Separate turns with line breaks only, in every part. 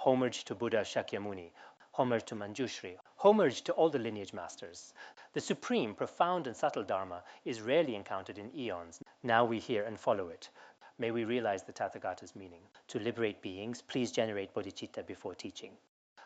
homage to Buddha Shakyamuni, homage to Manjushri, homage to all the lineage masters. The supreme, profound and subtle Dharma is rarely encountered in eons. Now we hear and follow it. May we realize the Tathagata's meaning. To liberate beings, please generate bodhicitta before teaching.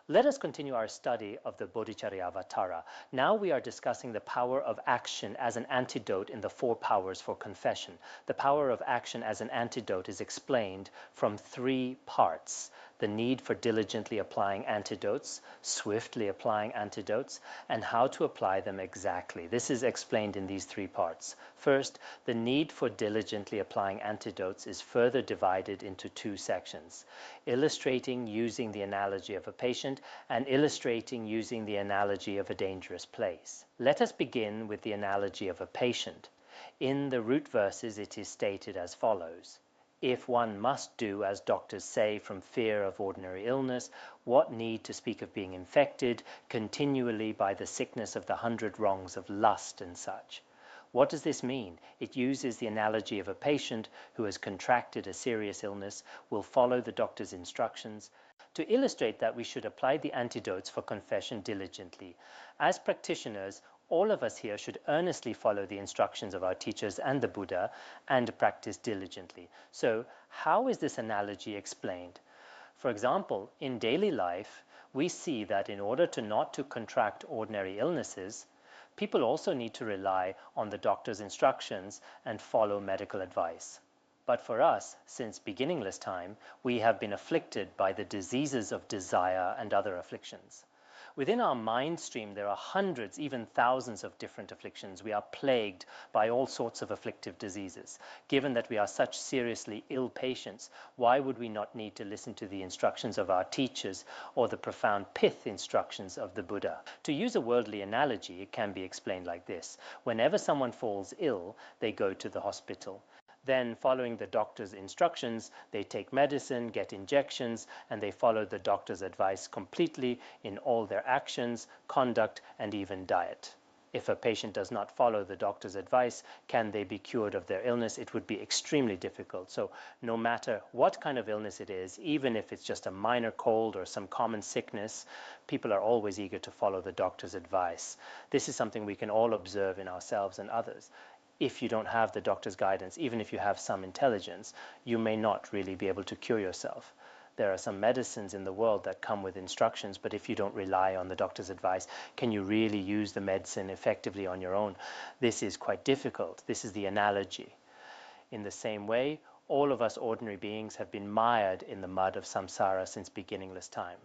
Let us continue our study of the Bodhicharyavatara. Now we are discussing the power of action as an antidote in the 4 powers for confession. The power of action as an antidote is explained from 3 parts. The need for diligently applying antidotes, swiftly applying antidotes, and how to apply them exactly. This is explained in these 3 parts. First, the need for diligently applying antidotes is further divided into 2 sections, illustrating using the analogy of a patient and illustrating using the analogy of a dangerous place. Let us begin with the analogy of a patient. In the root verses, it is stated as follows. If one must do as doctors say from fear of ordinary illness, what need to speak of being infected continually by the sickness of the 100 wrongs of lust and such? What does this mean? It uses the analogy of a patient who has contracted a serious illness, will follow the doctor's instructions. To illustrate that, we should apply the antidotes for confession diligently. As practitioners, all of us here should earnestly follow the instructions of our teachers and the Buddha and practice diligently. So, how is this analogy explained? For example, in daily life, we see that in order not to contract ordinary illnesses, people also need to rely on the doctor's instructions and follow medical advice. But for us, since beginningless time, we have been afflicted by the diseases of desire and other afflictions. Within our mind stream, there are hundreds, even thousands of different afflictions. We are plagued by all sorts of afflictive diseases. Given that we are such seriously ill patients, why would we not need to listen to the instructions of our teachers or the profound pith instructions of the Buddha? To use a worldly analogy, it can be explained like this. Whenever someone falls ill, they go to the hospital. Then, following the doctor's instructions, they take medicine, get injections, and they follow the doctor's advice completely in all their actions, conduct, and even diet. If a patient does not follow the doctor's advice, can they be cured of their illness? It would be extremely difficult. So no matter what kind of illness it is, even if it's just a minor cold or some common sickness, people are always eager to follow the doctor's advice. This is something we can all observe in ourselves and others. If you don't have the doctor's guidance, even if you have some intelligence, you may not really be able to cure yourself. There are some medicines in the world that come with instructions, but if you don't rely on the doctor's advice, can you really use the medicine effectively on your own? This is quite difficult. This is the analogy. In the same way, all of us ordinary beings have been mired in the mud of samsara since beginningless time.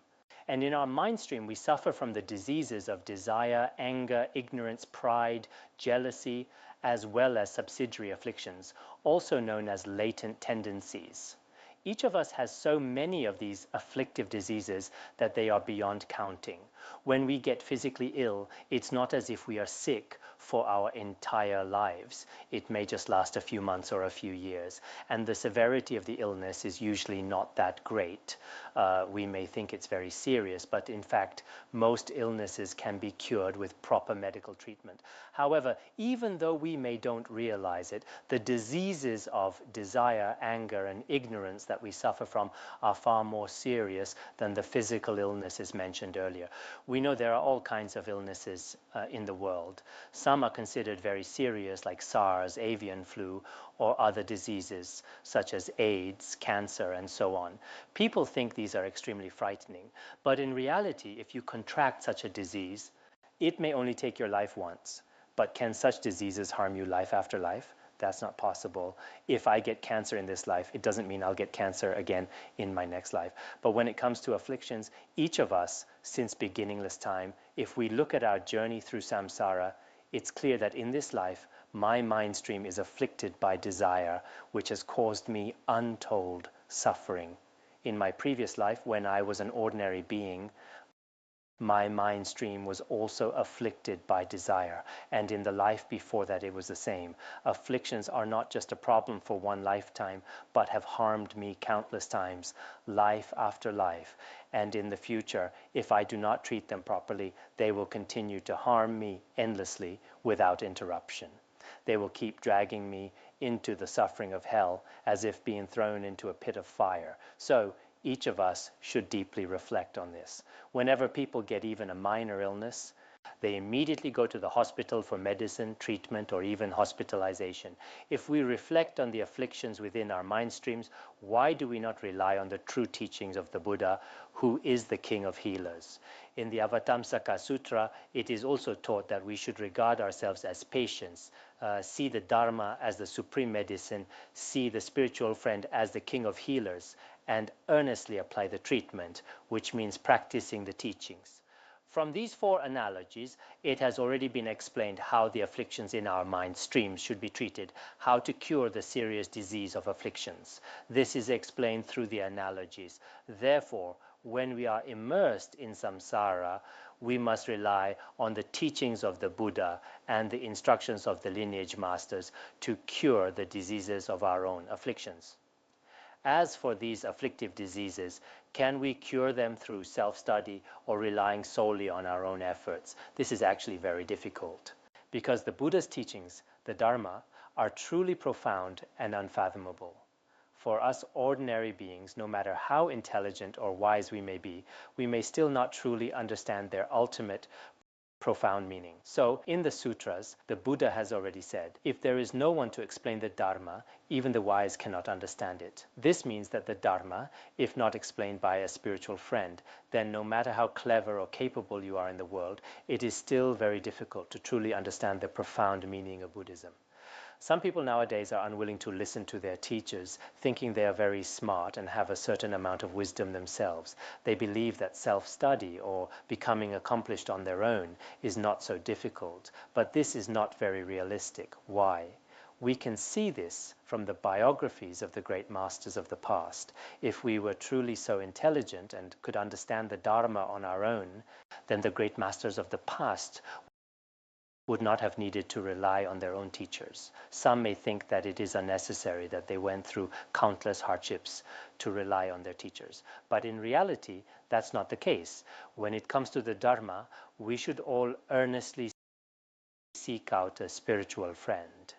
And in our mind stream, we suffer from the diseases of desire, anger, ignorance, pride, jealousy, as well as subsidiary afflictions, also known as latent tendencies. Each of us has so many of these afflictive diseases that they are beyond counting. When we get physically ill, it's not as if we are sick for our entire lives. It may just last a few months or a few years, and the severity of the illness is usually not that great. We may think it's very serious, but in fact, most illnesses can be cured with proper medical treatment. However, even though we don't realize it, the diseases of desire, anger, and ignorance that we suffer from are far more serious than the physical illnesses mentioned earlier. We know there are all kinds of illnesses in the world. Some are considered very serious, like SARS, avian flu, or other diseases such as AIDS, cancer, and so on. People think these are extremely frightening, but in reality, if you contract such a disease, it may only take your life once. But can such diseases harm you life after life? That's not possible. If I get cancer in this life, it doesn't mean I'll get cancer again in my next life. But when it comes to afflictions, each of us, since beginningless time, if we look at our journey through samsara, it's clear that in this life, my mind stream is afflicted by desire, which has caused me untold suffering. In my previous life, when I was an ordinary being, my mind stream was also afflicted by desire, and in the life before that it was the same. Afflictions are not just a problem for one lifetime, but have harmed me countless times, life after life, and in the future, if I do not treat them properly, they will continue to harm me endlessly without interruption. They will keep dragging me into the suffering of hell as if being thrown into a pit of fire. So each of us should deeply reflect on this. Whenever people get even a minor illness, they immediately go to the hospital for medicine, treatment, or even hospitalization. If we reflect on the afflictions within our mind streams, why do we not rely on the true teachings of the Buddha, who is the king of healers? In the Avatamsaka Sutra, it is also taught that we should regard ourselves as patients, see the Dharma as the supreme medicine, see the spiritual friend as the king of healers, and earnestly apply the treatment, which means practicing the teachings. From these four analogies, it has already been explained how the afflictions in our mind streams should be treated, how to cure the serious disease of afflictions. This is explained through the analogies. Therefore, when we are immersed in samsara, we must rely on the teachings of the Buddha and the instructions of the lineage masters to cure the diseases of our own afflictions. As for these afflictive diseases, can we cure them through self-study or relying solely on our own efforts? This is actually very difficult, because the Buddha's teachings, the Dharma, are truly profound and unfathomable. For us ordinary beings, no matter how intelligent or wise we may still not truly understand their ultimate profound meaning. So, in the sutras, the Buddha has already said, if there is no one to explain the Dharma, even the wise cannot understand it. This means that the Dharma, if not explained by a spiritual friend, then no matter how clever or capable you are in the world, it is still very difficult to truly understand the profound meaning of Buddhism. Some people nowadays are unwilling to listen to their teachers, thinking they are very smart and have a certain amount of wisdom themselves. They believe that self-study or becoming accomplished on their own is not so difficult, but this is not very realistic. Why? We can see this from the biographies of the great masters of the past. If we were truly so intelligent and could understand the Dharma on our own, then the great masters of the past would not have needed to rely on their own teachers. Some may think that it is unnecessary, that they went through countless hardships to rely on their teachers. But in reality, that's not the case. When it comes to the Dharma, we should all earnestly seek out a spiritual friend.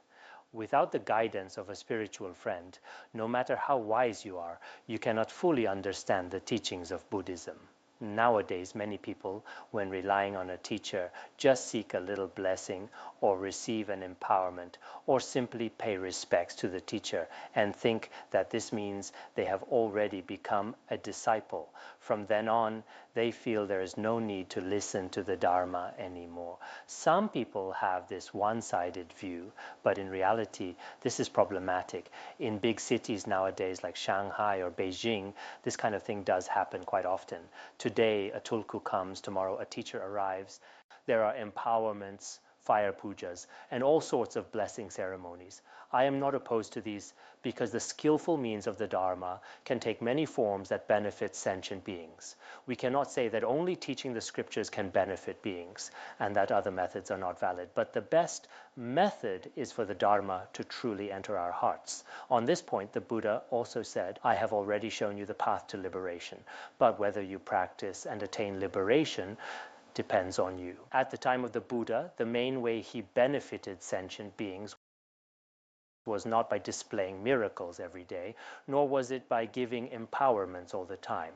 Without the guidance of a spiritual friend, no matter how wise you are, you cannot fully understand the teachings of Buddhism. Nowadays, many people, when relying on a teacher, just seek a little blessing or receive an empowerment or simply pay respects to the teacher and think that this means they have already become a disciple. From then on, they feel there is no need to listen to the Dharma anymore. Some people have this one-sided view, but in reality, this is problematic. In big cities nowadays like Shanghai or Beijing, this kind of thing does happen quite often. Today, a tulku comes, tomorrow a teacher arrives. There are empowerments, fire pujas, and all sorts of blessing ceremonies. I am not opposed to these because the skillful means of the Dharma can take many forms that benefit sentient beings. We cannot say that only teaching the scriptures can benefit beings and that other methods are not valid. But the best method is for the Dharma to truly enter our hearts. On this point, the Buddha also said, I have already shown you the path to liberation, but whether you practice and attain liberation depends on you. At the time of the Buddha, the main way he benefited sentient beings was not by displaying miracles every day, nor was it by giving empowerments all the time.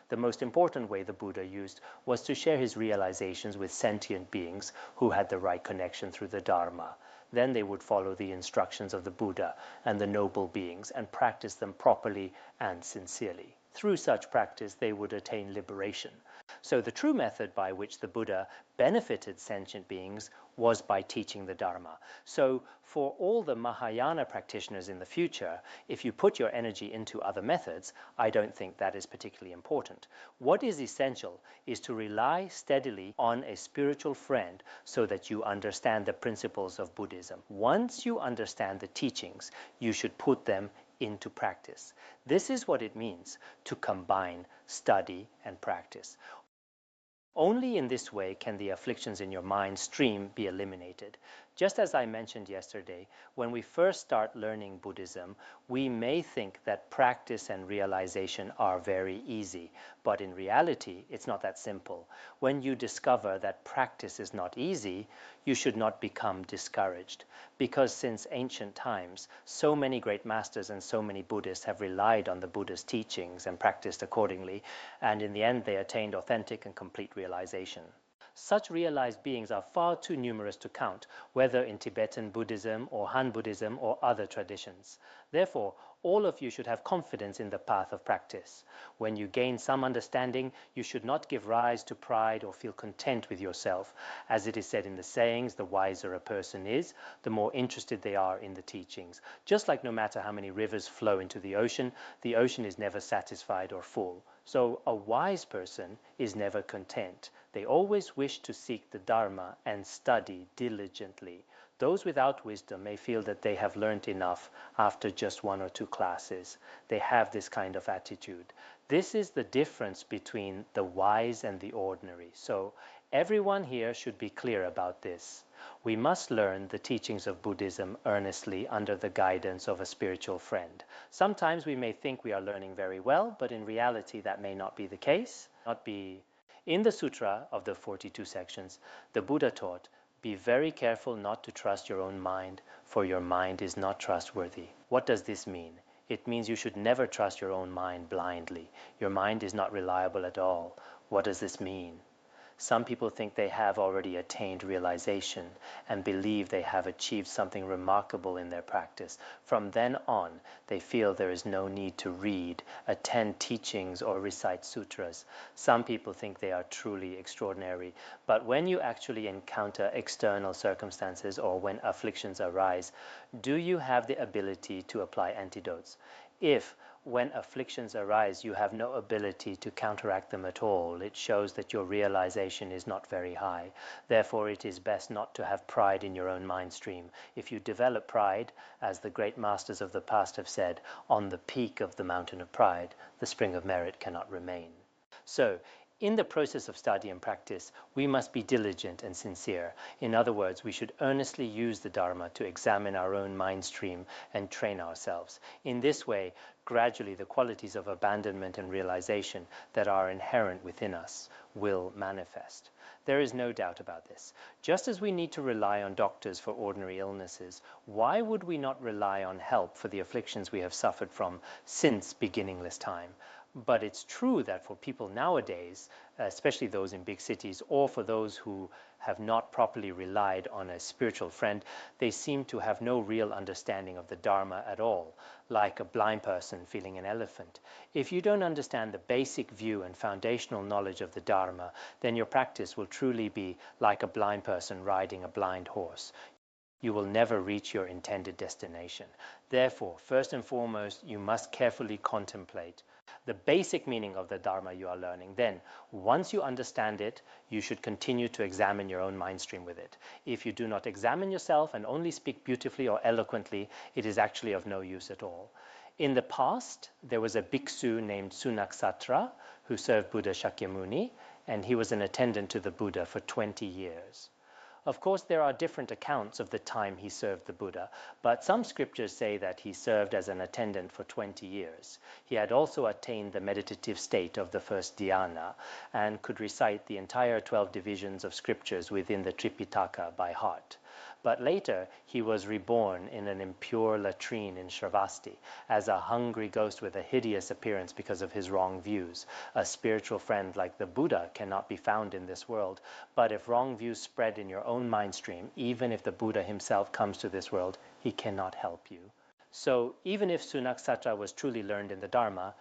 The most important way the Buddha used was to share his realizations with sentient beings who had the right connection through the Dharma. Then they would follow the instructions of the Buddha and the noble beings and practice them properly and sincerely. Through such practice, they would attain liberation. So the true method by which the Buddha benefited sentient beings was by teaching the Dharma. So for all the Mahayana practitioners in the future, if you put your energy into other methods, I don't think that is particularly important. What is essential is to rely steadily on a spiritual friend so that you understand the principles of Buddhism. Once you understand the teachings, you should put them into practice. This is what it means to combine study and practice. Only in this way can the afflictions in your mind stream be eliminated. Just as I mentioned yesterday, when we first start learning Buddhism, we may think that practice and realization are very easy, but in reality, it's not that simple. When you discover that practice is not easy, you should not become discouraged, because since ancient times, so many great masters and so many Buddhists have relied on the Buddha's teachings and practiced accordingly, and in the end, they attained authentic and complete realization. Such realized beings are far too numerous to count, whether in Tibetan Buddhism or Han Buddhism or other traditions. Therefore, all of you should have confidence in the path of practice. When you gain some understanding, you should not give rise to pride or feel content with yourself. As it is said in the sayings, the wiser a person is, the more interested they are in the teachings. Just like no matter how many rivers flow into the ocean is never satisfied or full. So a wise person is never content. They always wish to seek the Dharma and study diligently. Those without wisdom may feel that they have learnt enough after just 1 or 2 classes. They have this kind of attitude. This is the difference between the wise and the ordinary. So everyone here should be clear about this. We must learn the teachings of Buddhism earnestly under the guidance of a spiritual friend. Sometimes we may think we are learning very well, but in reality that may not be the case. In the Sutra of the 42 sections, the Buddha taught, be very careful not to trust your own mind, for your mind is not trustworthy. What does this mean? It means you should never trust your own mind blindly. Your mind is not reliable at all. What does this mean? Some people think they have already attained realization and believe they have achieved something remarkable in their practice. From then on, they feel there is no need to read, attend teachings, or recite sutras. Some people think they are truly extraordinary. But when you actually encounter external circumstances or when afflictions arise, do you have the ability to apply antidotes? If, when afflictions arise, you have no ability to counteract them at all, it shows that your realization is not very high. Therefore, it is best not to have pride in your own mind stream. If you develop pride, as the great masters of the past have said, on the peak of the mountain of pride, the spring of merit cannot remain. So, in the process of study and practice, we must be diligent and sincere. In other words, we should earnestly use the Dharma to examine our own mind stream and train ourselves. In this way, gradually the qualities of abandonment and realization that are inherent within us will manifest. There is no doubt about this. Just as we need to rely on doctors for ordinary illnesses, why would we not rely on help for the afflictions we have suffered from since beginningless time? But it's true that for people nowadays, especially those in big cities, or for those who have not properly relied on a spiritual friend, they seem to have no real understanding of the Dharma at all, like a blind person feeling an elephant. If you don't understand the basic view and foundational knowledge of the Dharma, then your practice will truly be like a blind person riding a blind horse. You will never reach your intended destination. Therefore, first and foremost, you must carefully contemplate the basic meaning of the Dharma you are learning. Then, once you understand it, you should continue to examine your own mind stream with it. If you do not examine yourself and only speak beautifully or eloquently, it is actually of no use at all. In the past, there was a bhikshu named Sunaksatra who served Buddha Shakyamuni, and he was an attendant to the Buddha for 20 years. Of course, there are different accounts of the time he served the Buddha, but some scriptures say that he served as an attendant for 20 years. He had also attained the meditative state of the first dhyana and could recite the entire 12 divisions of scriptures within the Tripitaka by heart. But later, he was reborn in an impure latrine in Shravasti as a hungry ghost with a hideous appearance because of his wrong views. A spiritual friend like the Buddha cannot be found in this world, but if wrong views spread in your own mind stream, even if the Buddha himself comes to this world, he cannot help you. So even if Sunaksatra was truly learned in the Dharma,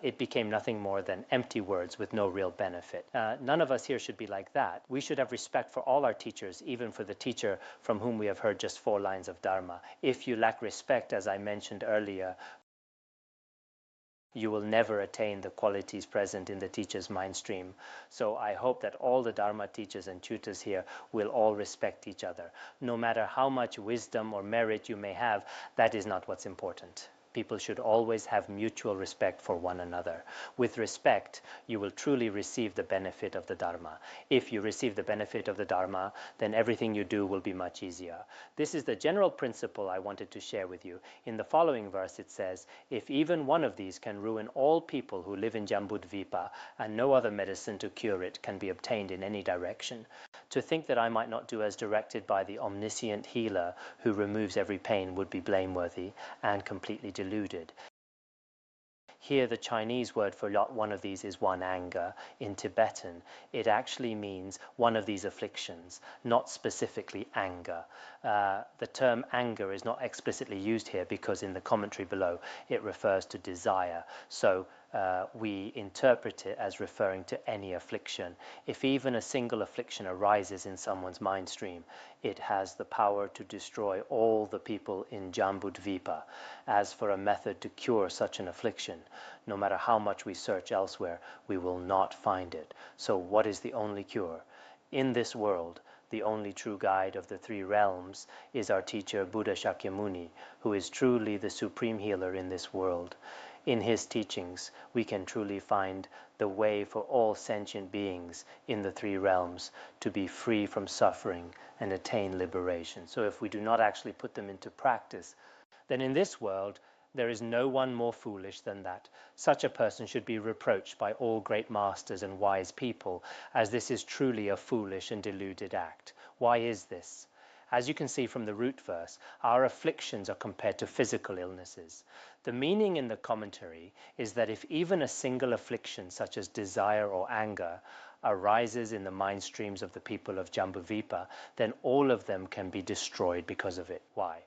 it became nothing more than empty words with no real benefit. None of us here should be like that. We should have respect for all our teachers, even for the teacher from whom we have heard just 4 lines of Dharma. If you lack respect, as I mentioned earlier, you will never attain the qualities present in the teacher's mind stream. So I hope that all the Dharma teachers and tutors here will all respect each other. No matter how much wisdom or merit you may have, that is not what's important. People should always have mutual respect for one another. With respect, you will truly receive the benefit of the Dharma. If you receive the benefit of the Dharma, then everything you do will be much easier. This is the general principle I wanted to share with you. In the following verse it says, if even one of these can ruin all people who live in Jambudvipa, and no other medicine to cure it can be obtained in any direction, to think that I might not do as directed by the omniscient healer who removes every pain would be blameworthy and completely deluded. Here the Chinese word for one of these is one anger. In Tibetan, it actually means one of these afflictions, not specifically anger. The term anger is not explicitly used here because in the commentary below it refers to desire. So we interpret it as referring to any affliction. If even a single affliction arises in someone's mind stream, it has the power to destroy all the people in Jambudvipa. As for a method to cure such an affliction, no matter how much we search elsewhere, we will not find it. So what is the only cure? In this world, the only true guide of the three realms is our teacher Buddha Shakyamuni, who is truly the supreme healer in this world. In his teachings, we can truly find the way for all sentient beings in the three realms to be free from suffering and attain liberation. So if we do not actually put them into practice, then in this world, there is no one more foolish than that. Such a person should be reproached by all great masters and wise people, as this is truly a foolish and deluded act. Why is this? As you can see from the root verse, our afflictions are compared to physical illnesses. The meaning in the commentary is that if even a single affliction, such as desire or anger, arises in the mind streams of the people of Jambudvipa, then all of them can be destroyed because of it. Why?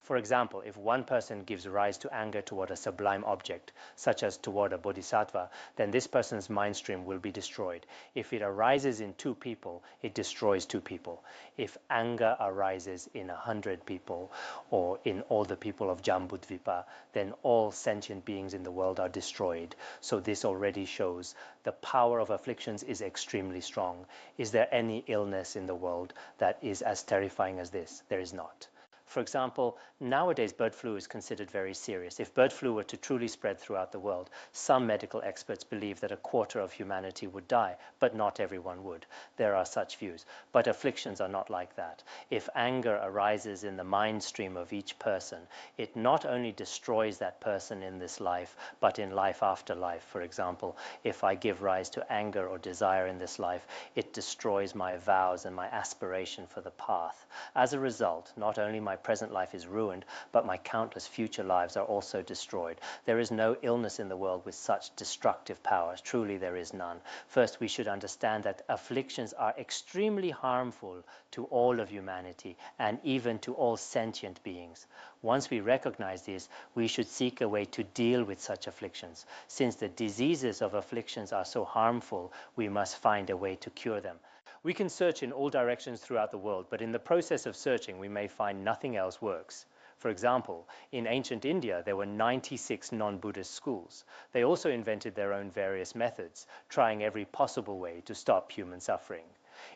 For example, if one person gives rise to anger toward a sublime object, such as toward a bodhisattva, then this person's mind stream will be destroyed. If it arises in 2 people, it destroys 2 people. If anger arises in 100 people, or in all the people of Jambudvipa, then all sentient beings in the world are destroyed. So this already shows the power of afflictions is extremely strong. Is there any illness in the world that is as terrifying as this? There is not. For example, nowadays bird flu is considered very serious. If bird flu were to truly spread throughout the world, some medical experts believe that 1/4 of humanity would die, but not everyone would. There are such views. But afflictions are not like that. If anger arises in the mind stream of each person, it not only destroys that person in this life, but in life after life. For example, if I give rise to anger or desire in this life, it destroys my vows and my aspiration for the path. As a result, not only my present life is ruined, but my countless future lives are also destroyed. There is no illness in the world with such destructive powers. Truly, there is none. First, we should understand that afflictions are extremely harmful to all of humanity and even to all sentient beings. Once we recognize this, we should seek a way to deal with such afflictions. Since the diseases of afflictions are so harmful, we must find a way to cure them. We can search in all directions throughout the world, but in the process of searching, we may find nothing else works. For example, in ancient India, there were 96 non-Buddhist schools. They also invented their own various methods, trying every possible way to stop human suffering.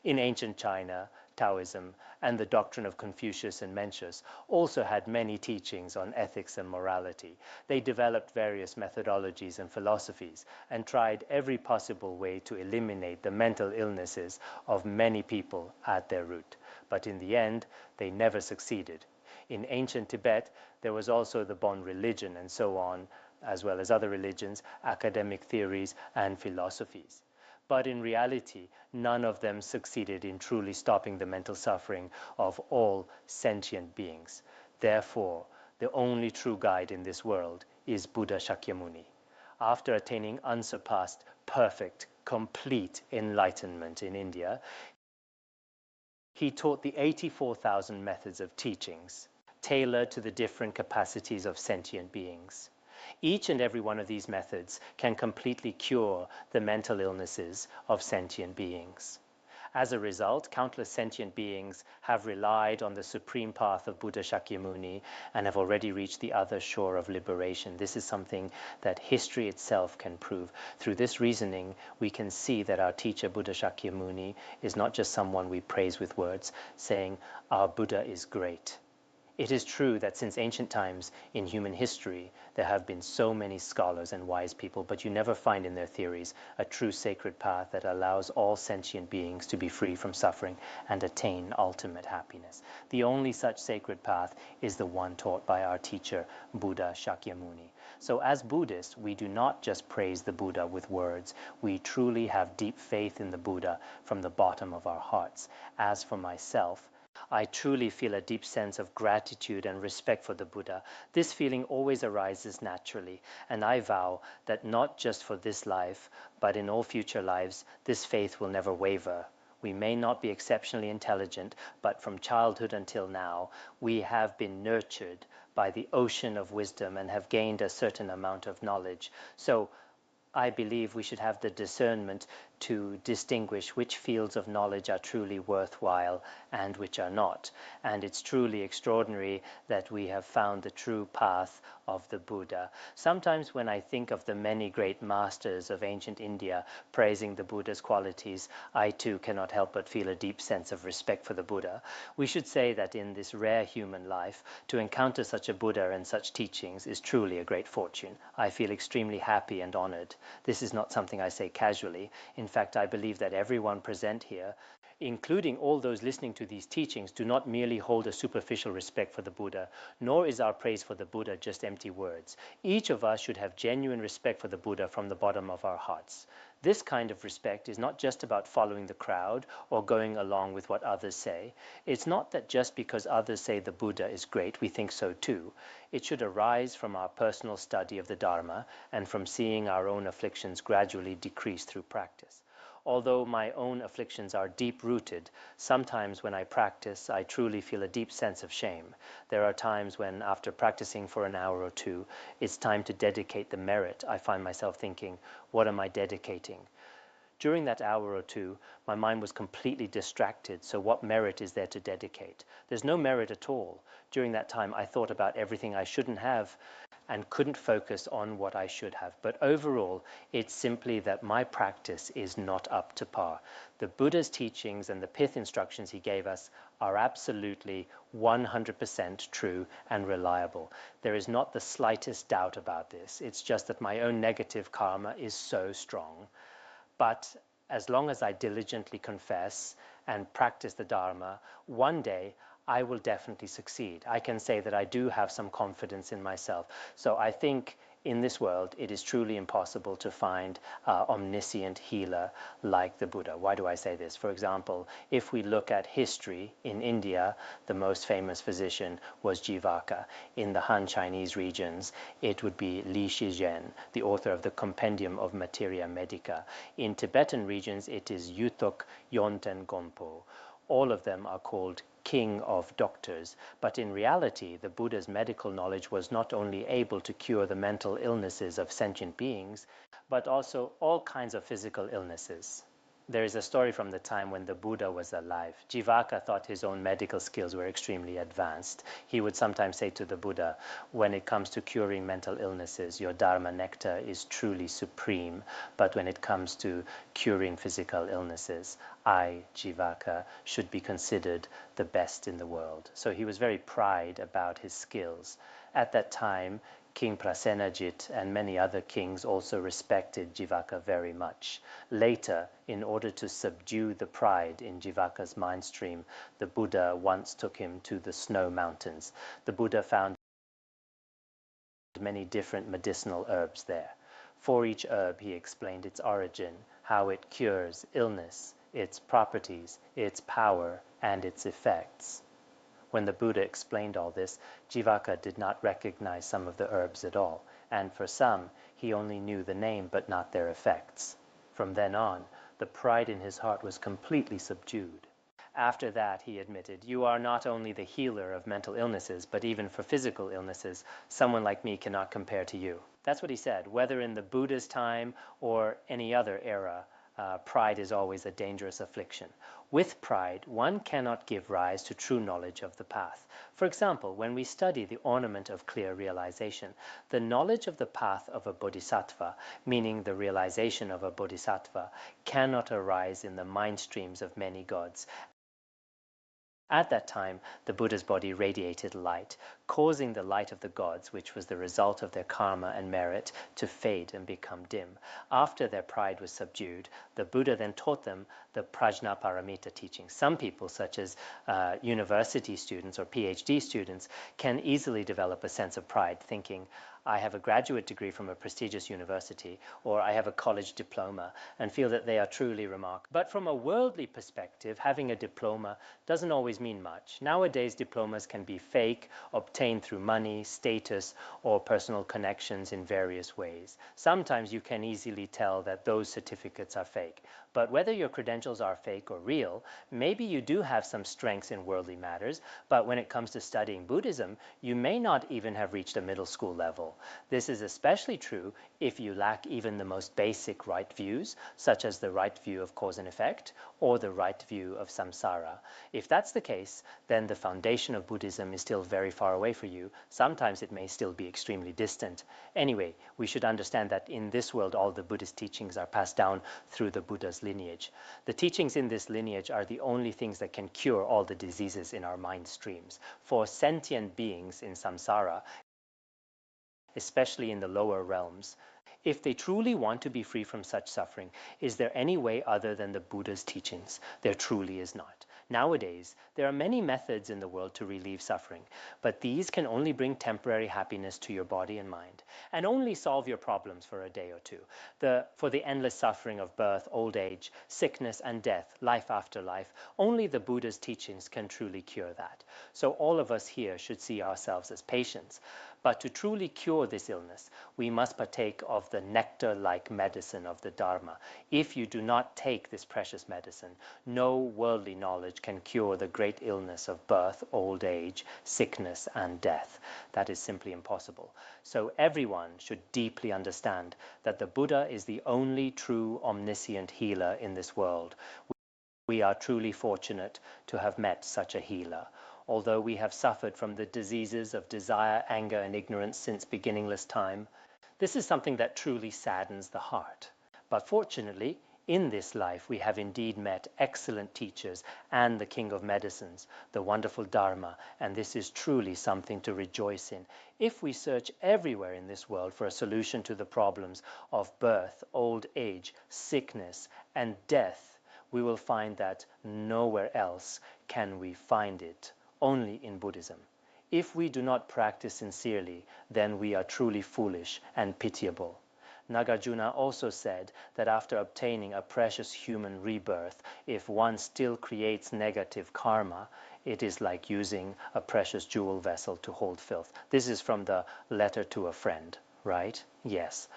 In ancient China, Taoism and the doctrine of Confucius and Mencius also had many teachings on ethics and morality. They developed various methodologies and philosophies and tried every possible way to eliminate the mental illnesses of many people at their root. But in the end, they never succeeded. In ancient Tibet, there was also the Bon religion and so on, as well as other religions, academic theories and philosophies. But in reality, none of them succeeded in truly stopping the mental suffering of all sentient beings. Therefore, the only true guide in this world is Buddha Shakyamuni. After attaining unsurpassed, perfect, complete enlightenment in India, he taught the 84,000 methods of teachings, tailored to the different capacities of sentient beings. Each and every one of these methods can completely cure the mental illnesses of sentient beings. As a result, countless sentient beings have relied on the supreme path of Buddha Shakyamuni and have already reached the other shore of liberation. This is something that history itself can prove. Through this reasoning, we can see that our teacher Buddha Shakyamuni is not just someone we praise with words, saying, "Our Buddha is great." It is true that since ancient times in human history, there have been so many scholars and wise people, but you never find in their theories a true sacred path that allows all sentient beings to be free from suffering and attain ultimate happiness. The only such sacred path is the one taught by our teacher, Buddha Shakyamuni. So as Buddhists, we do not just praise the Buddha with words. We truly have deep faith in the Buddha from the bottom of our hearts. As for myself, I truly feel a deep sense of gratitude and respect for the Buddha. This feeling always arises naturally, and I vow that not just for this life, but in all future lives, this faith will never waver. We may not be exceptionally intelligent, but from childhood until now, we have been nurtured by the ocean of wisdom and have gained a certain amount of knowledge. So I believe we should have the discernment to distinguish which fields of knowledge are truly worthwhile and which are not. And it's truly extraordinary that we have found the true path of the Buddha. Sometimes when I think of the many great masters of ancient India praising the Buddha's qualities, I too cannot help but feel a deep sense of respect for the Buddha. We should say that in this rare human life, to encounter such a Buddha and such teachings is truly a great fortune. I feel extremely happy and honored. This is not something I say casually. In fact, I believe that everyone present here, including all those listening to these teachings, do not merely hold a superficial respect for the Buddha, nor is our praise for the Buddha just empty words. Each of us should have genuine respect for the Buddha from the bottom of our hearts. This kind of respect is not just about following the crowd or going along with what others say. It's not that just because others say the Buddha is great, we think so too. It should arise from our personal study of the Dharma and from seeing our own afflictions gradually decrease through practice. Although my own afflictions are deep-rooted, sometimes when I practice, I truly feel a deep sense of shame. There are times when, after practicing for an hour or two, it's time to dedicate the merit. I find myself thinking, what am I dedicating? During that hour or two, my mind was completely distracted, so what merit is there to dedicate? There's no merit at all. During that time, I thought about everything I shouldn't have and couldn't focus on what I should have. But overall, it's simply that my practice is not up to par. The Buddha's teachings and the pith instructions he gave us are absolutely 100% true and reliable. There is not the slightest doubt about this. It's just that my own negative karma is so strong. But as long as I diligently confess and practice the Dharma, one day I will definitely succeed. I can say that I do have some confidence in myself. So I think in this world, it is truly impossible to find an omniscient healer like the Buddha. Why do I say this? For example, if we look at history, in India, the most famous physician was Jivaka. In the Han Chinese regions, it would be Li Shizhen, the author of the Compendium of Materia Medica. In Tibetan regions, it is Yuthok Yonten Gompo. All of them are called king of doctors, but in reality, the Buddha's medical knowledge was not only able to cure the mental illnesses of sentient beings, but also all kinds of physical illnesses. There is a story from the time when the Buddha was alive. Jivaka thought his own medical skills were extremely advanced. He would sometimes say to the Buddha, when it comes to curing mental illnesses, your Dharma nectar is truly supreme, but when it comes to curing physical illnesses, I, Jivaka, should be considered the best in the world. So he was very proud about his skills. At that time, King Prasenajit and many other kings also respected Jivaka very much. Later, in order to subdue the pride in Jivaka's mind stream, the Buddha once took him to the snow mountains. The Buddha found many different medicinal herbs there. For each herb, he explained its origin, how it cures illness, its properties, its power, and its effects. When the Buddha explained all this, Jivaka did not recognize some of the herbs at all, and for some, he only knew the name but not their effects. From then on, the pride in his heart was completely subdued. After that, he admitted, you are not only the healer of mental illnesses, but even for physical illnesses, someone like me cannot compare to you. That's what he said. Whether in the Buddha's time or any other era, pride is always a dangerous affliction. With pride, one cannot give rise to true knowledge of the path. For example, when we study the ornament of clear realization, the knowledge of the path of a bodhisattva, meaning the realization of a bodhisattva, cannot arise in the mind streams of many gods. At that time, the Buddha's body radiated light, causing the light of the gods, which was the result of their karma and merit, to fade and become dim. After their pride was subdued, the Buddha then taught them the Prajnaparamita teaching. Some people, such as university students or PhD students, can easily develop a sense of pride, thinking, I have a graduate degree from a prestigious university, or I have a college diploma, and feel that they are truly remarkable. But from a worldly perspective, having a diploma doesn't always mean much. Nowadays, diplomas can be fake, obtained through money, status, or personal connections in various ways. Sometimes you can easily tell that those certificates are fake. But whether your credentials are fake or real, maybe you do have some strengths in worldly matters, but when it comes to studying Buddhism, you may not even have reached a middle school level. This is especially true if you lack even the most basic right views, such as the right view of cause and effect, or the right view of samsara. If that's the case, then the foundation of Buddhism is still very far away for you. Sometimes it may still be extremely distant. Anyway, we should understand that in this world, all the Buddhist teachings are passed down through the Buddha's lineage. The teachings in this lineage are the only things that can cure all the diseases in our mind streams. For sentient beings in samsara, especially in the lower realms, if they truly want to be free from such suffering, is there any way other than the Buddha's teachings? There truly is not. Nowadays, there are many methods in the world to relieve suffering, but these can only bring temporary happiness to your body and mind, and only solve your problems for a day or two. For the endless suffering of birth, old age, sickness and death, life after life, only the Buddha's teachings can truly cure that. So all of us here should see ourselves as patients. But to truly cure this illness, we must partake of the nectar-like medicine of the Dharma. If you do not take this precious medicine, no worldly knowledge can cure the great illness of birth, old age, sickness, and death. That is simply impossible. So everyone should deeply understand that the Buddha is the only true omniscient healer in this world. We are truly fortunate to have met such a healer. Although we have suffered from the diseases of desire, anger, and ignorance since beginningless time, this is something that truly saddens the heart. But fortunately, in this life, we have indeed met excellent teachers and the King of Medicines, the wonderful Dharma, and this is truly something to rejoice in. If we search everywhere in this world for a solution to the problems of birth, old age, sickness, and death, we will find that nowhere else can we find it. Only in Buddhism. If we do not practice sincerely, then we are truly foolish and pitiable. Nagarjuna also said that after obtaining a precious human rebirth, if one still creates negative karma, it is like using a precious jewel vessel to hold filth. This is from the letter to a friend, right? Yes.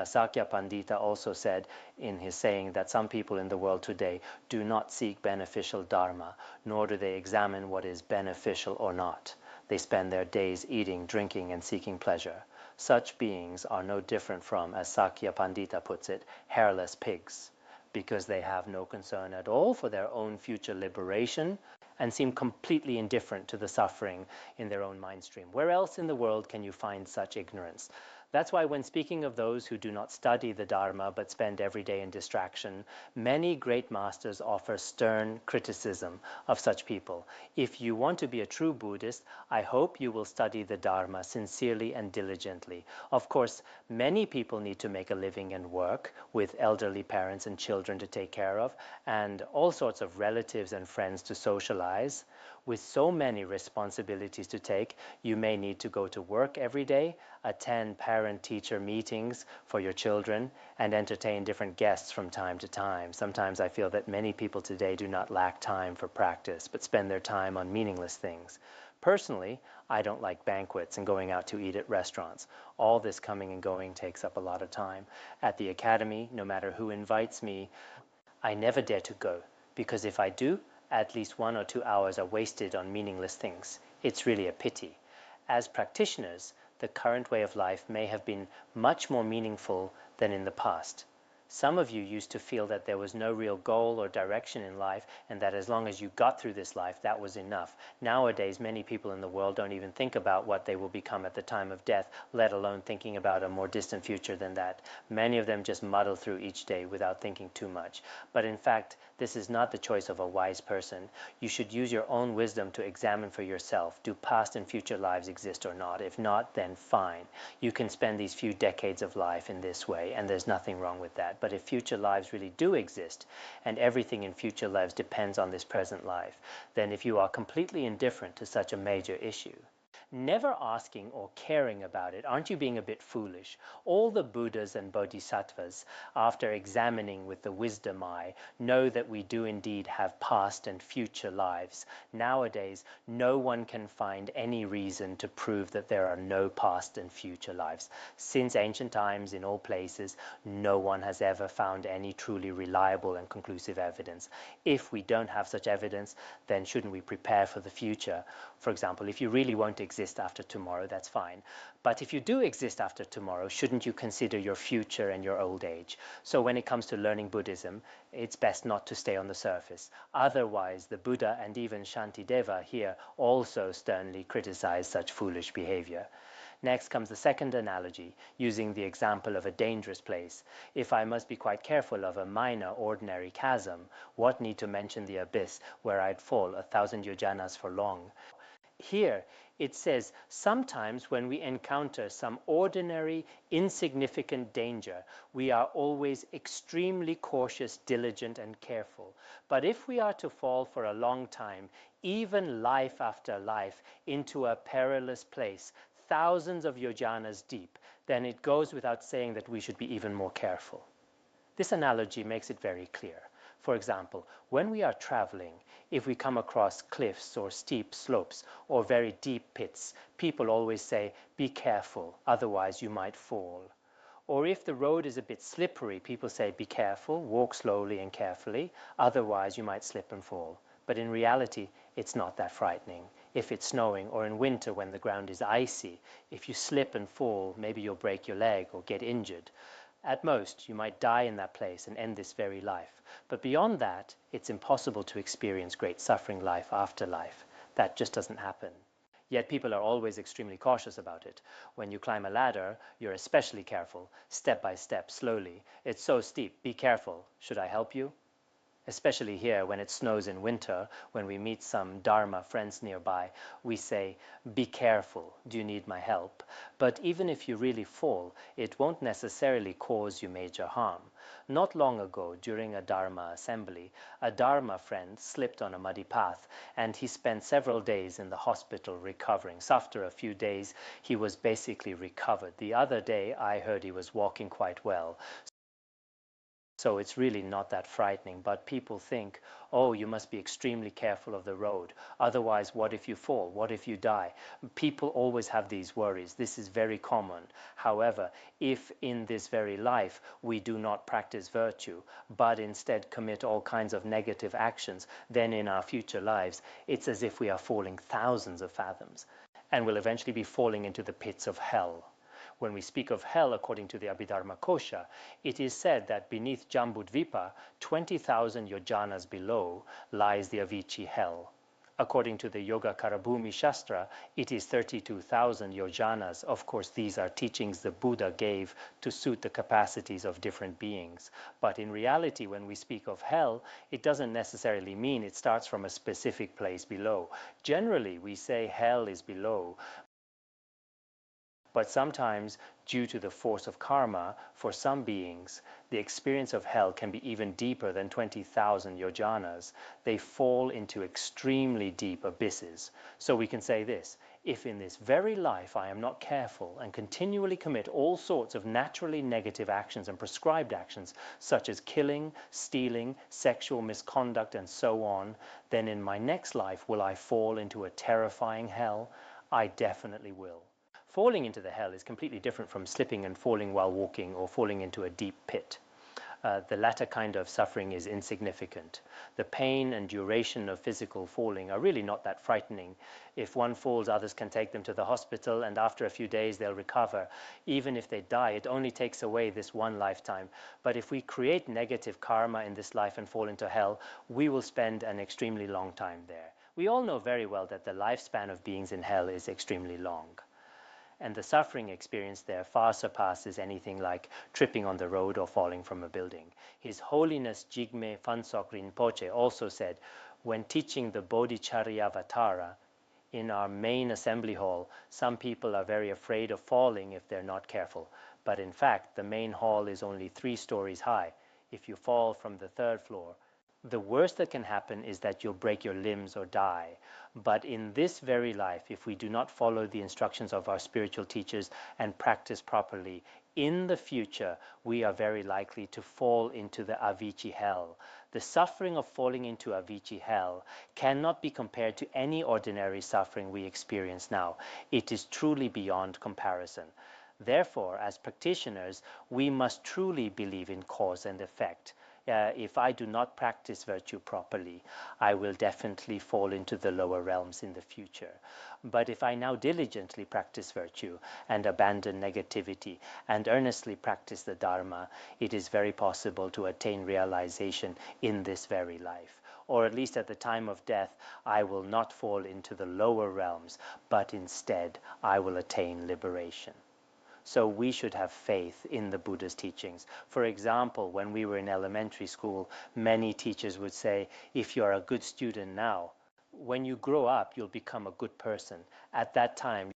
Sakya Pandita also said in his saying that some people in the world today do not seek beneficial dharma, nor do they examine what is beneficial or not. They spend their days eating, drinking, and seeking pleasure. Such beings are no different from, as Sakya Pandita puts it, hairless pigs, because they have no concern at all for their own future liberation and seem completely indifferent to the suffering in their own mind stream. Where else in the world can you find such ignorance? That's why when speaking of those who do not study the Dharma but spend every day in distraction, many great masters offer stern criticism of such people. If you want to be a true Buddhist, I hope you will study the Dharma sincerely and diligently. Of course, many people need to make a living and work with elderly parents and children to take care of, and all sorts of relatives and friends to socialize. With so many responsibilities to take, you may need to go to work every day, attend parent-teacher meetings for your children, and entertain different guests from time to time. Sometimes I feel that many people today do not lack time for practice, but spend their time on meaningless things. Personally, I don't like banquets and going out to eat at restaurants. All this coming and going takes up a lot of time. At the academy, no matter who invites me, I never dare to go, because if I do, at least 1 or 2 hours are wasted on meaningless things. It's really a pity. As practitioners, the current way of life may have been much more meaningful than in the past. Some of you used to feel that there was no real goal or direction in life, and that as long as you got through this life, that was enough. Nowadays, many people in the world don't even think about what they will become at the time of death, let alone thinking about a more distant future than that. Many of them just muddle through each day without thinking too much. But in fact, this is not the choice of a wise person. You should use your own wisdom to examine for yourself. Do past and future lives exist or not? If not, then fine. You can spend these few decades of life in this way, and there's nothing wrong with that. But if future lives really do exist, and everything in future lives depends on this present life, then if you are completely indifferent to such a major issue, never asking or caring about it, aren't you being a bit foolish? All the Buddhas and Bodhisattvas, after examining with the wisdom eye, know that we do indeed have past and future lives. Nowadays, no one can find any reason to prove that there are no past and future lives. Since ancient times, in all places, no one has ever found any truly reliable and conclusive evidence. If we don't have such evidence, then shouldn't we prepare for the future? For example, if you really won't exist after tomorrow, that's fine. But if you do exist after tomorrow, shouldn't you consider your future and your old age? So when it comes to learning Buddhism, it's best not to stay on the surface. Otherwise, the Buddha and even Shantideva here also sternly criticize such foolish behavior. Next comes the second analogy, using the example of a dangerous place. If I must be quite careful of a minor, ordinary chasm, what need to mention the abyss where I'd fall 1,000 yojanas for long? Here, it says, sometimes when we encounter some ordinary, insignificant danger, we are always extremely cautious, diligent, and careful. But if we are to fall for a long time, even life after life, into a perilous place, thousands of yojanas deep, then it goes without saying that we should be even more careful. This analogy makes it very clear. For example, when we are traveling, if we come across cliffs or steep slopes or very deep pits, people always say, be careful, otherwise you might fall. Or if the road is a bit slippery, people say, be careful, walk slowly and carefully, otherwise you might slip and fall. But in reality, it's not that frightening. If it's snowing, or in winter when the ground is icy, if you slip and fall, maybe you'll break your leg or get injured. At most, you might die in that place and end this very life. But beyond that, it's impossible to experience great suffering life after life. That just doesn't happen. Yet people are always extremely cautious about it. When you climb a ladder, you're especially careful, step by step, slowly. It's so steep, be careful. Should I help you? Especially here when it snows in winter, when we meet some Dharma friends nearby, we say, be careful, do you need my help? But even if you really fall, it won't necessarily cause you major harm. Not long ago, during a Dharma assembly, a Dharma friend slipped on a muddy path, and he spent several days in the hospital recovering. So after a few days, he was basically recovered. The other day, I heard he was walking quite well. So it's really not that frightening, but people think, oh, you must be extremely careful of the road. Otherwise, what if you fall? What if you die? People always have these worries. This is very common. However, if in this very life we do not practice virtue, but instead commit all kinds of negative actions, then in our future lives, it's as if we are falling thousands of fathoms and will eventually be falling into the pits of hell. When we speak of hell, according to the Abhidharma Kosha, it is said that beneath Jambudvipa, 20,000 yojanas below, lies the Avicii hell. According to the Yoga Karabhumi Shastra, it is 32,000 yojanas. Of course, these are teachings the Buddha gave to suit the capacities of different beings. But in reality, when we speak of hell, it doesn't necessarily mean it starts from a specific place below. Generally, we say hell is below. But sometimes, due to the force of karma, for some beings, the experience of hell can be even deeper than 20,000 yojanas. They fall into extremely deep abysses. So we can say this, if in this very life I am not careful and continually commit all sorts of naturally negative actions and prescribed actions, such as killing, stealing, sexual misconduct, and so on, then in my next life will I fall into a terrifying hell? I definitely will. Falling into the hell is completely different from slipping and falling while walking or falling into a deep pit. The latter kind of suffering is insignificant. The pain and duration of physical falling are really not that frightening. If one falls, others can take them to the hospital, and after a few days they'll recover. Even if they die, it only takes away this one lifetime. But if we create negative karma in this life and fall into hell, we will spend an extremely long time there. We all know very well that the lifespan of beings in hell is extremely long. And the suffering experience there far surpasses anything like tripping on the road or falling from a building. His Holiness Jigme Phuntsok Rinpoche also said, when teaching the Bodhicharyavatara in our main assembly hall, some people are very afraid of falling if they're not careful. But in fact, the main hall is only 3 stories high. If you fall from the 3rd floor, the worst that can happen is that you'll break your limbs or die. But in this very life, if we do not follow the instructions of our spiritual teachers and practice properly, in the future, we are very likely to fall into the Avicii hell. The suffering of falling into Avicii hell cannot be compared to any ordinary suffering we experience now. It is truly beyond comparison. Therefore, as practitioners, we must truly believe in cause and effect. If I do not practice virtue properly, I will definitely fall into the lower realms in the future. But if I now diligently practice virtue and abandon negativity and earnestly practice the Dharma, it is very possible to attain realization in this very life. Or at least at the time of death, I will not fall into the lower realms, but instead I will attain liberation. So we should have faith in the Buddha's teachings. For example, when we were in elementary school, many teachers would say, if you're a good student now, when you grow up, you'll become a good person. At that time,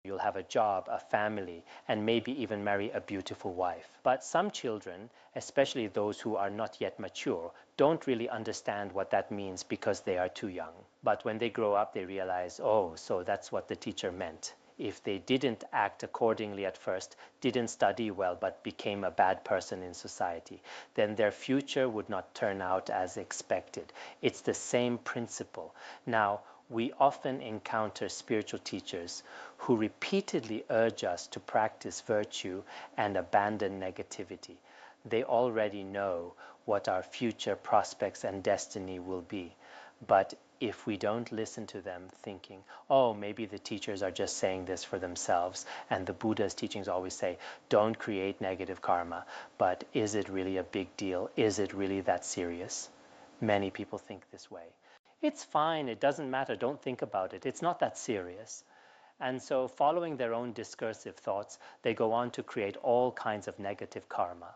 you'll have a job, a family, and maybe even marry a beautiful wife. But some children, especially those who are not yet mature, don't really understand what that means because they are too young. But when they grow up, they realize, oh, so that's what the teacher meant. If they didn't act accordingly at first, didn't study well, but became a bad person in society, then their future would not turn out as expected. It's the same principle. Now, we often encounter spiritual teachers who repeatedly urge us to practice virtue and abandon negativity. They already know what our future prospects and destiny will be. But if we don't listen to them thinking, oh, maybe the teachers are just saying this for themselves, and the Buddha's teachings always say, don't create negative karma, but is it really a big deal? Is it really that serious? Many people think this way. It's fine, it doesn't matter, don't think about it, it's not that serious. And so following their own discursive thoughts, they go on to create all kinds of negative karma.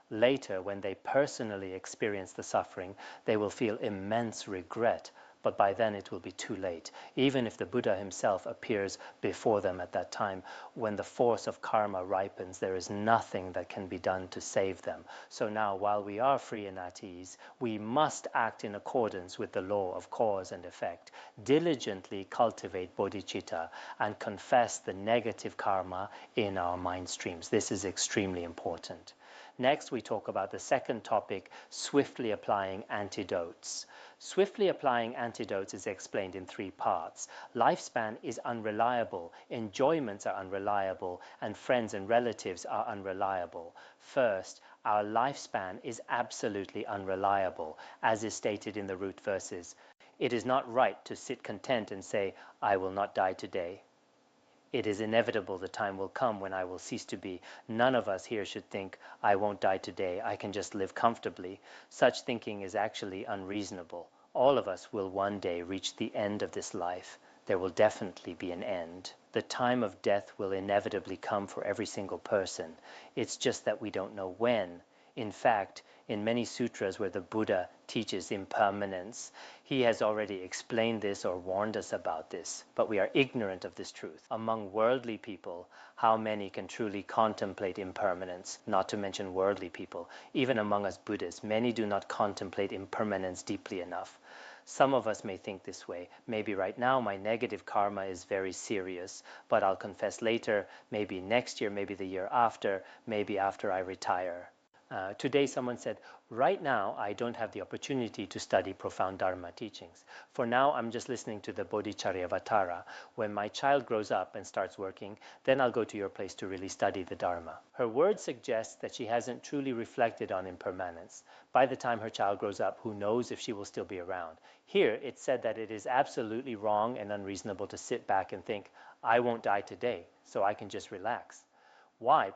Later, when they personally experience the suffering, they will feel immense regret, but by then it will be too late. Even if the Buddha himself appears before them at that time, when the force of karma ripens, there is nothing that can be done to save them. So now, while we are free and at ease, we must act in accordance with the law of cause and effect, diligently cultivate bodhicitta, and confess the negative karma in our mind streams. This is extremely important. Next, we talk about the second topic, swiftly applying antidotes. Swiftly applying antidotes is explained in 3 parts. Lifespan is unreliable, enjoyments are unreliable, and friends and relatives are unreliable. First, our lifespan is absolutely unreliable, as is stated in the root verses. It is not right to sit content and say, I will not die today. It is inevitable the time will come when I will cease to be. None of us here should think, I won't die today, I can just live comfortably. Such thinking is actually unreasonable. All of us will one day reach the end of this life. There will definitely be an end. The time of death will inevitably come for every single person. It's just that we don't know when. In fact, in many sutras where the Buddha teaches impermanence, he has already explained this or warned us about this, but we are ignorant of this truth. Among worldly people, how many can truly contemplate impermanence, not to mention worldly people? Even among us Buddhists, many do not contemplate impermanence deeply enough. Some of us may think this way. Maybe right now my negative karma is very serious, but I'll confess later, maybe next year, maybe the year after, maybe after I retire. Today someone said, right now I don't have the opportunity to study profound Dharma teachings. For now I'm just listening to the Bodhicharyavatara. When my child grows up and starts working, then I'll go to your place to really study the Dharma. Her words suggest that she hasn't truly reflected on impermanence. By the time her child grows up, who knows if she will still be around. Here it's said that it is absolutely wrong and unreasonable to sit back and think, I won't die today, so I can just relax. Why?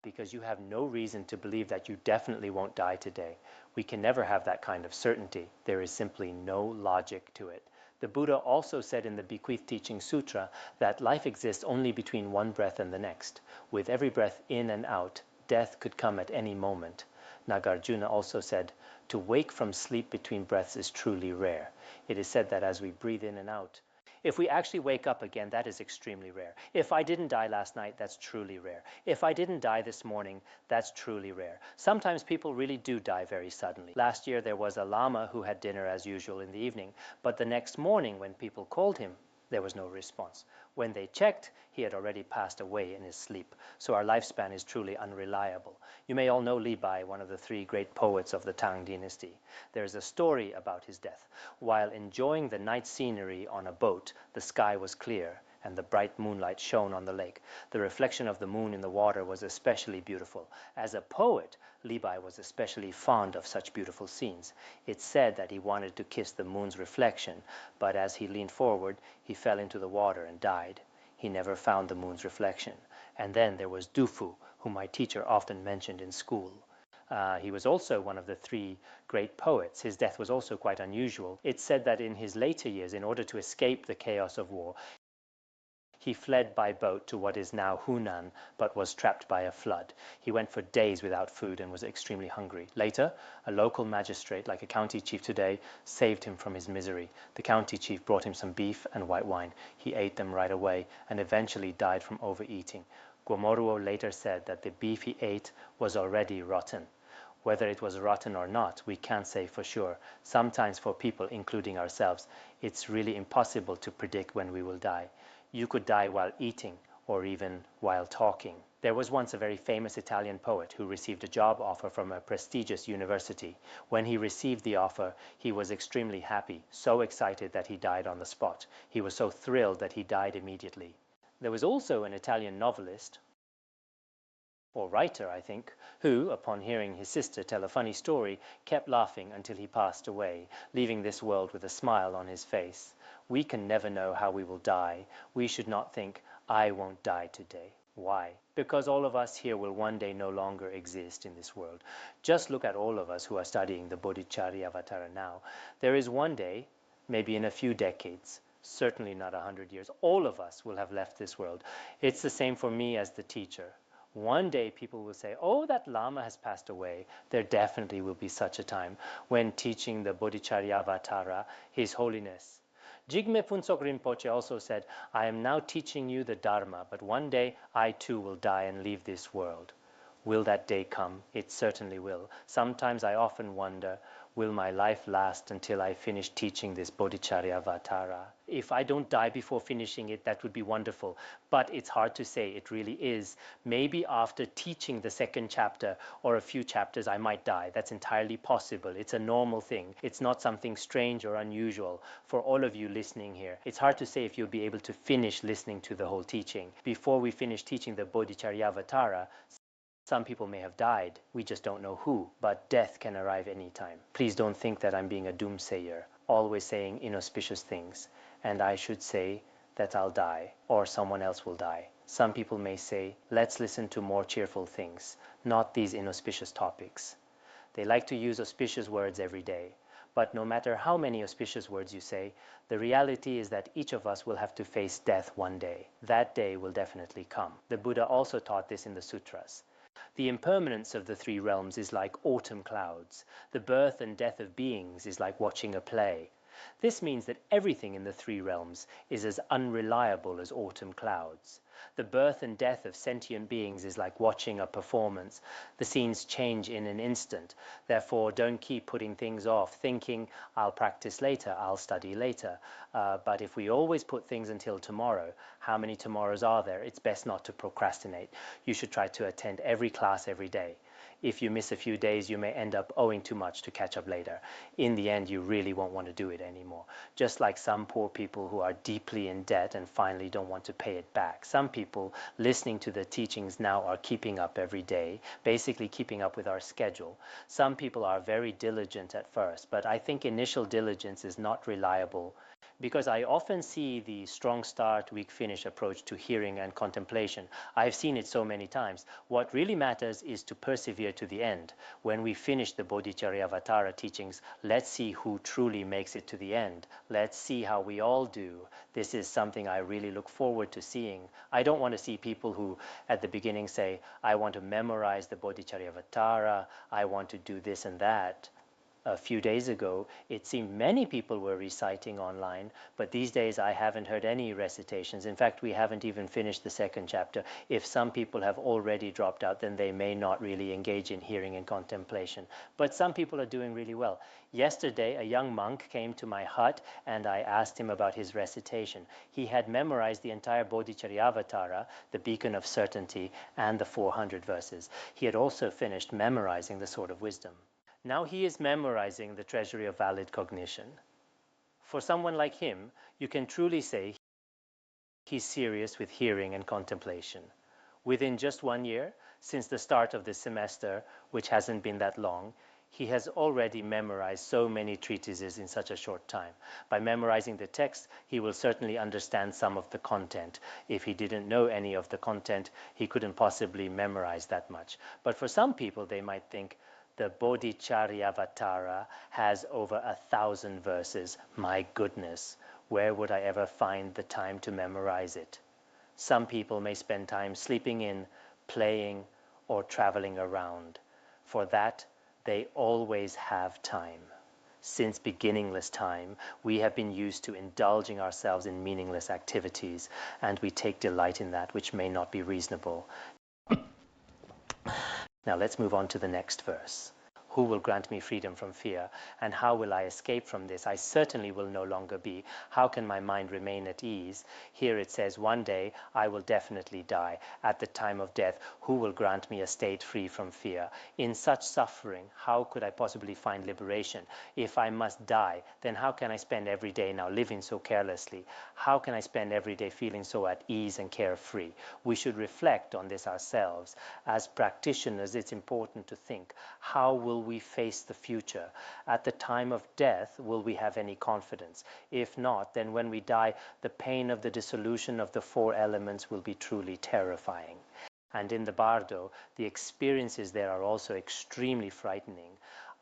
Because you have no reason to believe that you definitely won't die today. We can never have that kind of certainty. There is simply no logic to it. The Buddha also said in the Bequeathed Teaching Sutra that life exists only between one breath and the next. With every breath in and out, death could come at any moment. Nagarjuna also said, to wake from sleep between breaths is truly rare. It is said that as we breathe in and out, if we actually wake up again, that is extremely rare. If I didn't die last night, that's truly rare. If I didn't die this morning, that's truly rare. Sometimes people really do die very suddenly. Last year there was a Lama who had dinner as usual in the evening, but the next morning when people called him, there was no response. When they checked, he had already passed away in his sleep. So our lifespan is truly unreliable. You may all know Li Bai, one of the three great poets of the Tang dynasty. There is a story about his death. While enjoying the night scenery on a boat, the sky was clear and the bright moonlight shone on the lake. The reflection of the moon in the water was especially beautiful. As a poet, Li Bai was especially fond of such beautiful scenes. It's said that he wanted to kiss the moon's reflection, but as he leaned forward, he fell into the water and died. He never found the moon's reflection. And then there was Du Fu, whom my teacher often mentioned in school. He was also one of the three great poets. His death was also quite unusual. It's said that in his later years, in order to escape the chaos of war, he fled by boat to what is now Hunan, but was trapped by a flood. He went for days without food and was extremely hungry. Later, a local magistrate, like a county chief today, saved him from his misery. The county chief brought him some beef and white wine. He ate them right away and eventually died from overeating. Guamoruo later said that the beef he ate was already rotten. Whether it was rotten or not, we can't say for sure. Sometimes for people, including ourselves, it's really impossible to predict when we will die. You could die while eating or even while talking. There was once a very famous Italian poet who received a job offer from a prestigious university. When he received the offer, he was extremely happy, so excited that he died on the spot. He was so thrilled that he died immediately. There was also an Italian novelist, or writer, I think, who, upon hearing his sister tell a funny story, kept laughing until he passed away, leaving this world with a smile on his face. We can never know how we will die. We should not think, I won't die today. Why? Because all of us here will one day no longer exist in this world. Just look at all of us who are studying the Bodhicharyavatara now. There is one day, maybe in a few decades, certainly not 100 years, all of us will have left this world. It's the same for me as the teacher. One day people will say, oh, that Lama has passed away. There definitely will be such a time when teaching the Bodhicharyavatara, His Holiness. Jigme Phuntsok Rinpoche also said, I am now teaching you the Dharma, but one day I too will die and leave this world. Will that day come? It certainly will. Sometimes I often wonder, will my life last until I finish teaching this Bodhicharyavatara? If I don't die before finishing it, that would be wonderful. But it's hard to say, it really is. Maybe after teaching the second chapter or a few chapters, I might die. That's entirely possible. It's a normal thing. It's not something strange or unusual for all of you listening here. It's hard to say if you'll be able to finish listening to the whole teaching. Before we finish teaching the Bodhicharyavatara, some people may have died, we just don't know who, but death can arrive anytime. Please don't think that I'm being a doomsayer, always saying inauspicious things, and I should say that I'll die, or someone else will die. Some people may say, let's listen to more cheerful things, not these inauspicious topics. They like to use auspicious words every day, but no matter how many auspicious words you say, the reality is that each of us will have to face death one day. That day will definitely come. The Buddha also taught this in the sutras. The impermanence of the three realms is like autumn clouds. The birth and death of beings is like watching a play. This means that everything in the three realms is as unreliable as autumn clouds. The birth and death of sentient beings is like watching a performance. The scenes change in an instant. Therefore, don't keep putting things off, thinking, I'll practice later, I'll study later. But if we always put things until tomorrow, how many tomorrows are there? It's best not to procrastinate. You should try to attend every class every day. if you miss a few days, you may end up owing too much to catch up later. In the end, you really won't want to do it anymore. Just like some poor people who are deeply in debt and finally don't want to pay it back. Some people listening to the teachings now are keeping up every day, basically keeping up with our schedule. Some people are very diligent at first, but I think initial diligence is not reliable, because I often see the strong start, weak finish approach to hearing and contemplation. I've seen it so many times. What really matters is to persevere to the end. When we finish the Bodhicharyavatara teachings, let's see who truly makes it to the end. Let's see how we all do. This is something I really look forward to seeing. I don't want to see people who at the beginning say, I want to memorize the Bodhicharyavatara, I want to do this and that. A few days ago, it seemed many people were reciting online, but these days I haven't heard any recitations. In fact, we haven't even finished the second chapter. If some people have already dropped out, then they may not really engage in hearing and contemplation. But some people are doing really well. Yesterday, a young monk came to my hut and I asked him about his recitation. He had memorized the entire Bodhicharyavatara, the beacon of certainty, and the 400 verses. He had also finished memorizing the Sword of Wisdom. Now he is memorizing the treasury of valid cognition. For someone like him, you can truly say he's serious with hearing and contemplation. Within just 1 year, since the start of this semester, which hasn't been that long, he has already memorized so many treatises in such a short time. By memorizing the text, he will certainly understand some of the content. If he didn't know any of the content, he couldn't possibly memorize that much. But for some people, they might think, the Bodhicharyavatara has over 1,000 verses. My goodness, where would I ever find the time to memorize it? Some people may spend time sleeping in, playing, or traveling around. For that, they always have time. Since beginningless time, we have been used to indulging ourselves in meaningless activities, and we take delight in that which may not be reasonable. Now let's move on to the next verse. Who will grant me freedom from fear? And how will I escape from this? I certainly will no longer be. How can my mind remain at ease? Here it says, one day I will definitely die. At the time of death, who will grant me a state free from fear? In such suffering, how could I possibly find liberation? If I must die, then how can I spend every day now living so carelessly? How can I spend every day feeling so at ease and carefree? We should reflect on this ourselves. As practitioners, it's important to think, how will we face the future? At the time of death, will we have any confidence? If not, then when we die, the pain of the dissolution of the four elements will be truly terrifying. And in the Bardo, the experiences there are also extremely frightening.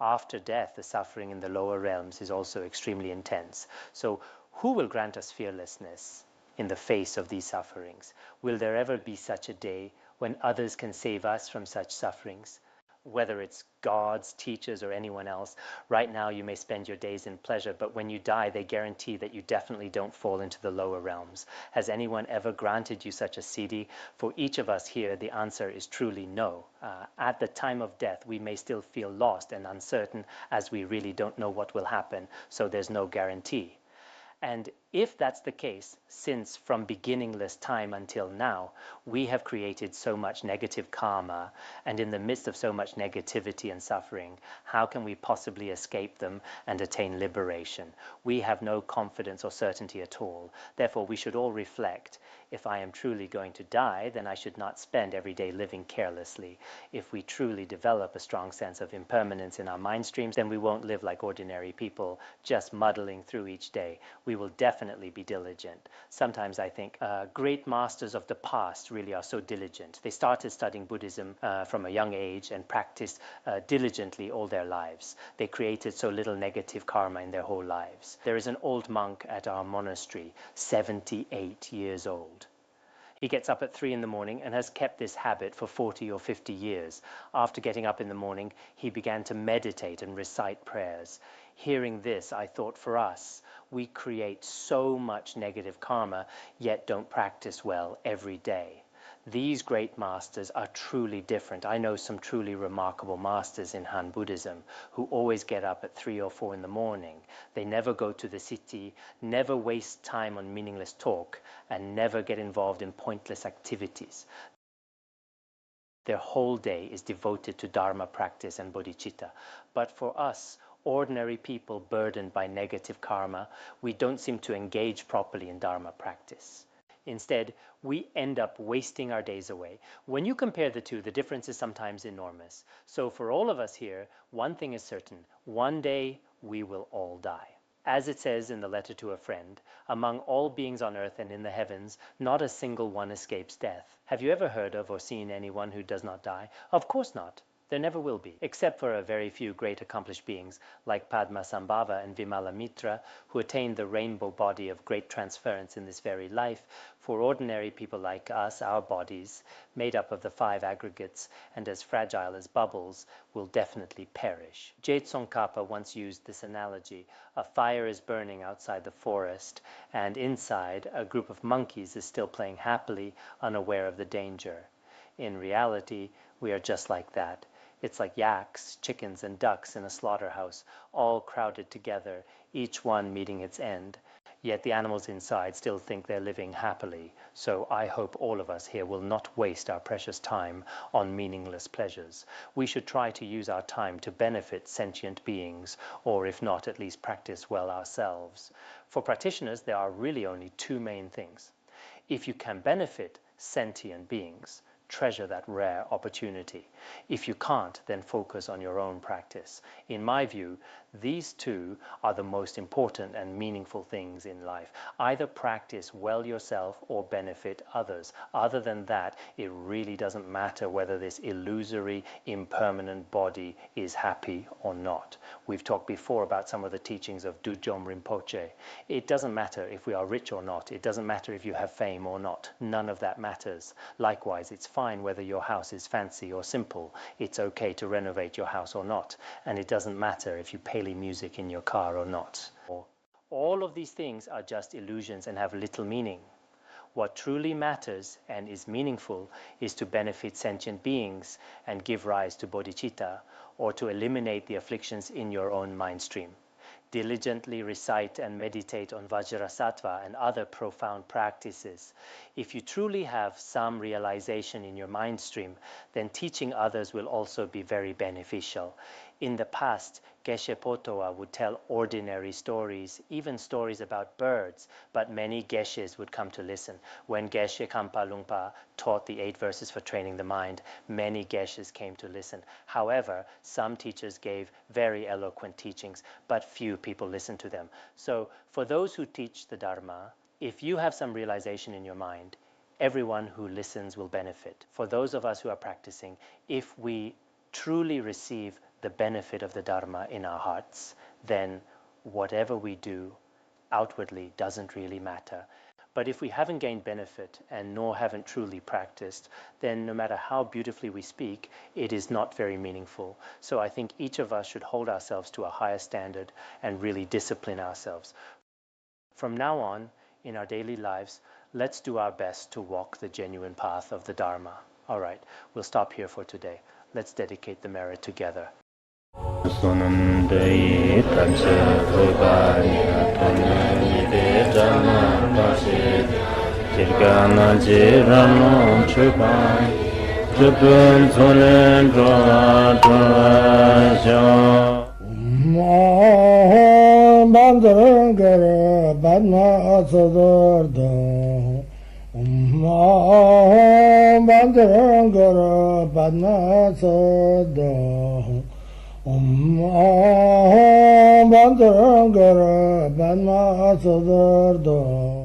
After death, the suffering in the lower realms is also extremely intense. So who will grant us fearlessness in the face of these sufferings? Will there ever be such a day when others can save us from such sufferings? Whether it's gods, teachers, or anyone else, right now you may spend your days in pleasure, but when you die, they guarantee that you definitely don't fall into the lower realms. Has anyone ever granted you such a siddhi? For each of us here, the answer is truly no. At the time of death, we may still feel lost and uncertain, as we really don't know what will happen, so there's no guarantee. And if that's the case, since from beginningless time until now, we have created so much negative karma, and in the midst of so much negativity and suffering, how can we possibly escape them and attain liberation? We have no confidence or certainty at all. Therefore, we should all reflect. If I am truly going to die, then I should not spend every day living carelessly. If we truly develop a strong sense of impermanence in our mind streams, then we won't live like ordinary people, just muddling through each day. We will definitely be diligent. Sometimes I think great masters of the past really are so diligent. They started studying Buddhism from a young age and practiced diligently all their lives. They created so little negative karma in their whole lives. There is an old monk at our monastery, 78 years old. He gets up at 3 in the morning and has kept this habit for 40 or 50 years. After getting up in the morning, he began to meditate and recite prayers. Hearing this, I thought, for us, we create so much negative karma, yet don't practice well every day. These great masters are truly different. I know some truly remarkable masters in Han Buddhism who always get up at 3 or 4 in the morning. They never go to the city, never waste time on meaningless talk, and never get involved in pointless activities. Their whole day is devoted to Dharma practice and bodhicitta. But for us, ordinary people burdened by negative karma, we don't seem to engage properly in Dharma practice. Instead, we end up wasting our days away. When you compare the two, the difference is sometimes enormous. So for all of us here, one thing is certain: one day we will all die. As it says in the letter to a friend, among all beings on earth and in the heavens, not a single one escapes death. Have you ever heard of or seen anyone who does not die? Of course not. There never will be, except for a very few great accomplished beings like Padmasambhava and Vimalamitra, who attained the rainbow body of great transference in this very life. For ordinary people like us, our bodies, made up of the 5 aggregates and as fragile as bubbles, will definitely perish. Je Tsongkhapa once used this analogy. A fire is burning outside the forest, and inside a group of monkeys is still playing happily, unaware of the danger. In reality, we are just like that. It's like yaks, chickens, and ducks in a slaughterhouse, all crowded together, each one meeting its end. Yet the animals inside still think they're living happily. So I hope all of us here will not waste our precious time on meaningless pleasures. We should try to use our time to benefit sentient beings, or if not, at least practice well ourselves. For practitioners, there are really only 2 main things. If you can benefit sentient beings, treasure that rare opportunity. If you can't, then focus on your own practice. In my view, these 2 are the most important and meaningful things in life. Either practice well yourself or benefit others. Other than that, it really doesn't matter whether this illusory, impermanent body is happy or not. We've talked before about some of the teachings of Dudjom Rinpoche. It doesn't matter if we are rich or not. It doesn't matter if you have fame or not. None of that matters. Likewise, it's fine whether your house is fancy or simple. It's okay to renovate your house or not. And it doesn't matter if you play music in your car or not. All of these things are just illusions and have little meaning. What truly matters and is meaningful is to benefit sentient beings and give rise to bodhicitta, or to eliminate the afflictions in your own mind stream. Diligently recite and meditate on Vajrasattva and other profound practices. If you truly have some realization in your mind stream, then teaching others will also be very beneficial. In the past, Geshe Potoa would tell ordinary stories, even stories about birds, but many Geshes would come to listen. When Geshe Khampa Lungpa taught the 8 verses for training the mind, many Geshes came to listen. However, some teachers gave very eloquent teachings, but few people listened to them. So, for those who teach the Dharma, if you have some realization in your mind, everyone who listens will benefit. For those of us who are practicing, if we truly receive the benefit of the Dharma in our hearts, then whatever we do outwardly doesn't really matter. But if we haven't gained benefit and nor haven't truly practiced, then no matter how beautifully we speak, it is not very meaningful. So I think each of us should hold ourselves to a higher standard and really discipline ourselves. From now on, in our daily lives, let's do our best to walk the genuine path of the Dharma. All right, we'll stop here for today. Let's dedicate the merit together.
Bandara Banma Sadar